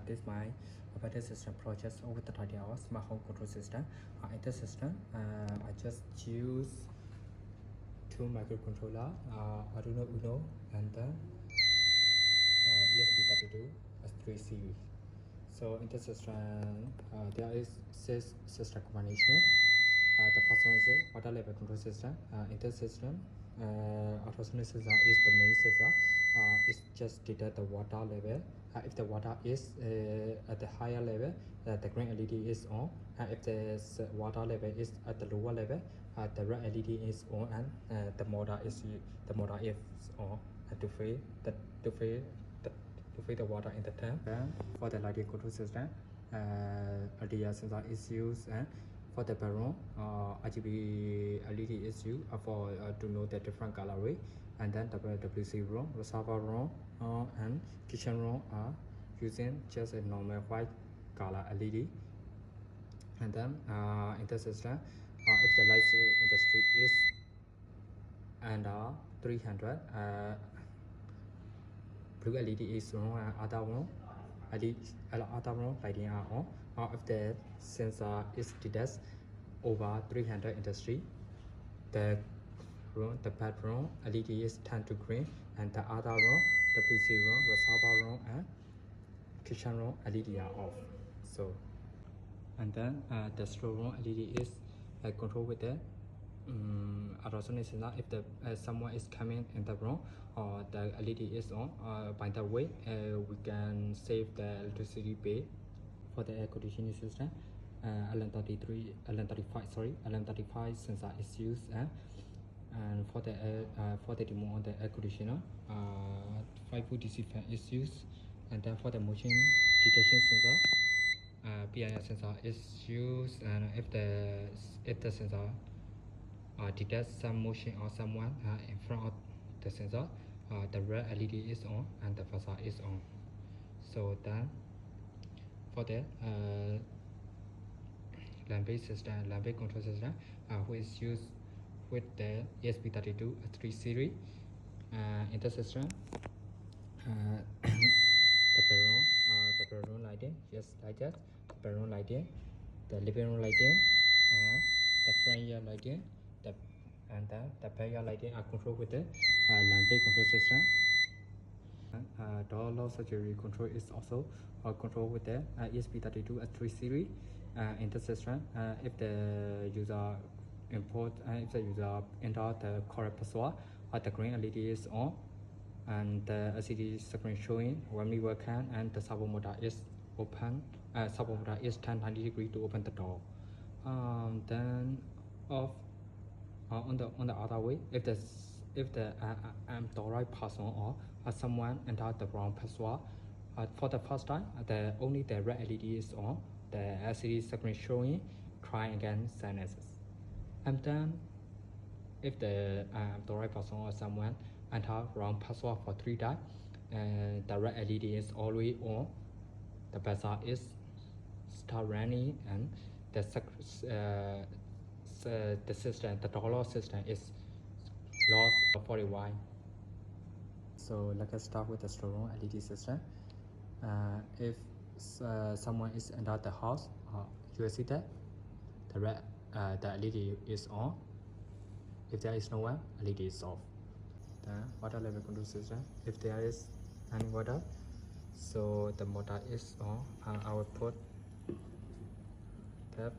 this is my operating system project with the title of smart home control system. In this system, I just choose two microcontroller, Arduino Uno, and then ESP32 S3 series. So in this system, there is 6 system combination. The first one is a water level control system. In this system, ultrasonic sensor is the main sensor. It just detect the water level. If the water is at the higher level, the green LED is on. If the water level is at the lower level, the red LED is on, and the motor is on to feed the water in the tank. And for the lighting control system, LDR sensor is used, and for the baron, RGB LED is used for to know the different color. And then WC ROM, reservoir ROM, and kitchen ROM are using just a normal white color LED. And then in the system, if the light in the street is under 300, blue LED is on, other one lighting are on. Or if the sensor is detected over 300 in the street, the background LED is turned to green, and the other room, WC room, reservoir room, and kitchen room LED are off. So, and then the store room LED is controlled with the ultrasonic sensor. If the someone is coming in the room, or the LED is on, by the way, we can save the electricity bill. For the air conditioning system, LM35 sensor is used, and for the demo on the air conditioner, 5-volt DC fan is used. And then for the motion detection sensor, PIR sensor is used, and if the sensor detects some motion or someone in front of the sensor, the red LED is on and the facade is on. So then for the land-based system, land-based control system, which is used with the ESP32 S3 series. In the system, the bedroom lighting, just like that, the bedroom lighting, the living room lighting, the front yard lighting, and the backyard lighting are controlled with the land-based control system. Door lock surgery control is also controlled with the ESP32 S3 series. In the system, if the user enter the correct password, the green LED is on, and the LCD screen showing when we work on, and the servo motor is open. Servo motor is 1090 degrees to open the door. Then off on the other way, if the authorized person or someone entered the wrong password, for the first time, only the red LED is on, the LCD screen showing try again sinuses. And then if the authorized person or someone enter wrong password for 3 times, the red LED is already on, the password is start running, and the system, the door lock system is lost for a while. So let's start with the storeroom LED system. If someone is enter the house, you will see that the LED is on. If there is no one, LED is off. The water level control system, if there is any water, so the motor is on, and I will put tap.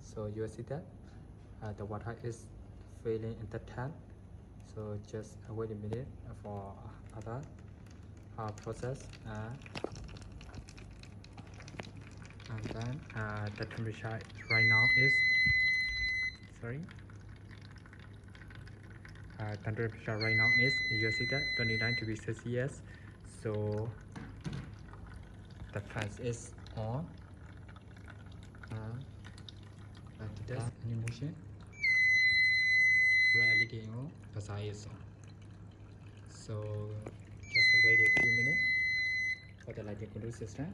So you will see that the water is filling in the tank. So just wait a minute for other process, and then the temperature right now is temperature right now is, you see that 29 degrees Celsius. So the fan is on. Detect any motion, red LED on, facade is on. So just wait a few minutes for the lighting control system.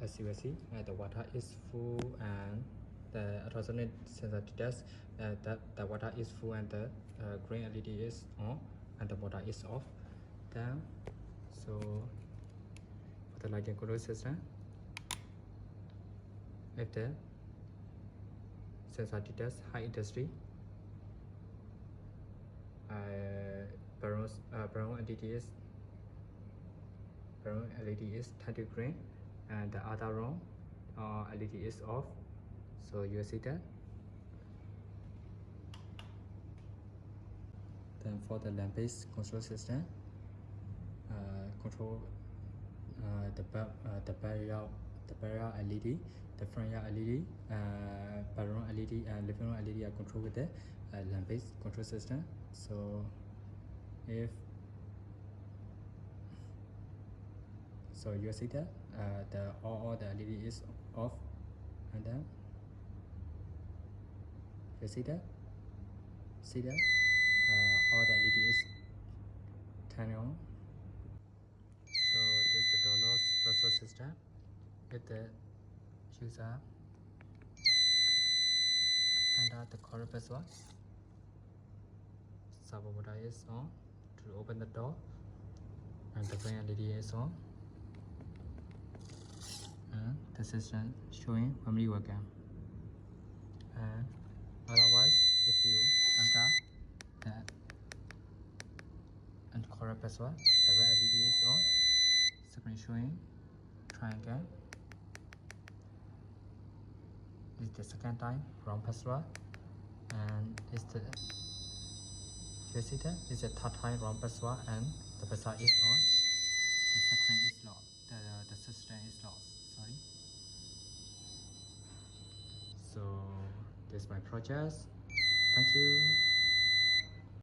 as you will see, the water is full and the ultrasonic sensor detects that the water is full and the green LED is on and the motor is off. Then, so for the lighting control system, if the sensor detects high intensity, brown LED is turned to green and the other room LED is off. So you see that. Then for the lamp-based control system, control the barrier LED, the front yard LED, bedroom LED, and living room LED are controlled with the lamp-based control system. So if so, you see that all the LED is off, and then you see that all the LED is turning on. So this is the door lock password system. If the user enter the correct password, servo motor is on to open the door, and the green LED is on. And the system showing memory webcam. And otherwise, if you enter the incorrect password, the red LED is on, screen showing triangle. This is the second time wrong password, and it's the you see that it's the third time wrong password and the password is on. The screen is lost. The system is lost. Sorry. So this is my project. Thank you.